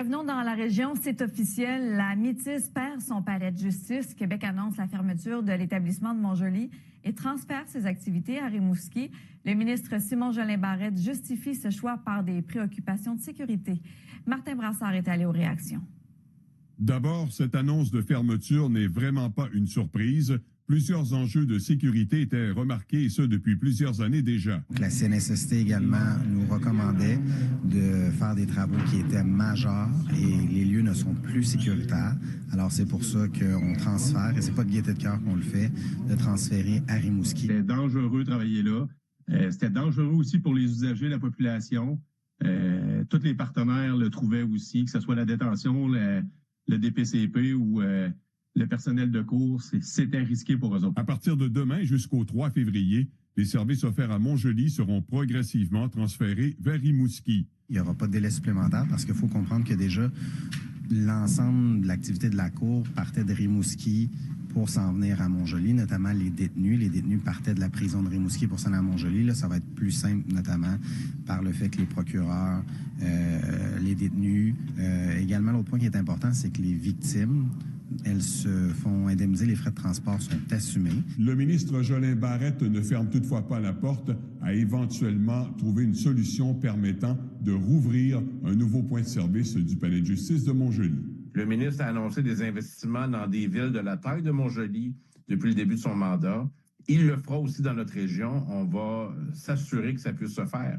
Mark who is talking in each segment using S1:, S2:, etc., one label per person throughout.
S1: Revenons dans la région, c'est officiel. La Métis perd son palais de justice. Québec annonce la fermeture de l'établissement de Montjoly et transfère ses activités à Rimouski. Le ministre Simon-Jolin Barrette justifie ce choix par des préoccupations de sécurité. Martin Brassard est allé aux réactions.
S2: D'abord, cette annonce de fermeture n'est vraiment pas une surprise. Plusieurs enjeux de sécurité étaient remarqués, et ce, depuis plusieurs années déjà.
S3: La CNSST également nous recommandait de faire des travaux qui étaient majeurs et les lieux ne sont plus sécuritaires. Alors, c'est pour ça qu'on transfère, et c'est pas de gaieté de cœur qu'on le fait, de transférer à Rimouski.
S4: C'était dangereux de travailler là. C'était dangereux aussi pour les usagers, la population. Tous les partenaires le trouvaient aussi, que ce soit la détention, le DPCP ou le personnel de cour, c'était risqué pour eux autres.
S2: À partir de demain jusqu'au 3 février, les services offerts à Montjoly seront progressivement transférés vers Rimouski.
S3: Il n'y aura pas de délai supplémentaire parce qu'il faut comprendre que déjà, l'ensemble de l'activité de la cour partait de Rimouski pour s'en venir à Montjoly, notamment les détenus. Les détenus partaient de la prison de Rimouski pour s'en aller à Montjoly. Là, ça va être plus simple, notamment par le fait que les procureurs, les détenus. Également, l'autre point qui est important, c'est que les victimes, elles se font indemniser, les frais de transport sont assumés.
S2: Le ministre Jolin Barrette ne ferme toutefois pas la porte à éventuellement trouver une solution permettant de rouvrir un nouveau point de service du palais de justice de Montjoly.
S5: Le ministre a annoncé des investissements dans des villes de la taille de Montjoly depuis le début de son mandat. Il le fera aussi dans notre région. On va s'assurer que ça puisse se faire.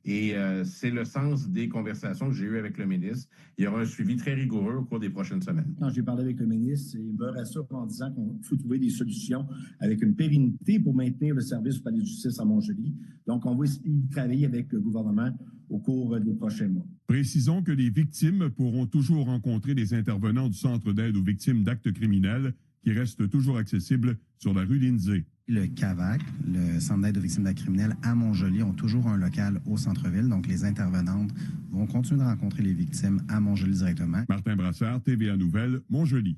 S5: Et c'est le sens des conversations que j'ai eues avec le ministre. Il y aura un suivi très rigoureux au cours des prochaines semaines.
S6: Quand j'ai parlé avec le ministre, il me rassure en disant qu'il faut trouver des solutions avec une pérennité pour maintenir le service du palais de justice à Montjoly. Donc, on va y travailler avec le gouvernement au cours des prochains mois.
S2: Précisons que les victimes pourront toujours rencontrer les intervenants du Centre d'aide aux victimes d'actes criminels qui reste toujours accessible sur la rue Lindsay.
S3: Le CAVAC, le Centre d'aide aux victimes d'actes criminels à Montjoly, ont toujours un local au centre-ville. Donc, les intervenantes vont continuer de rencontrer les victimes à Montjoly directement.
S2: Martin Brassard, TVA Nouvelles, Montjoly.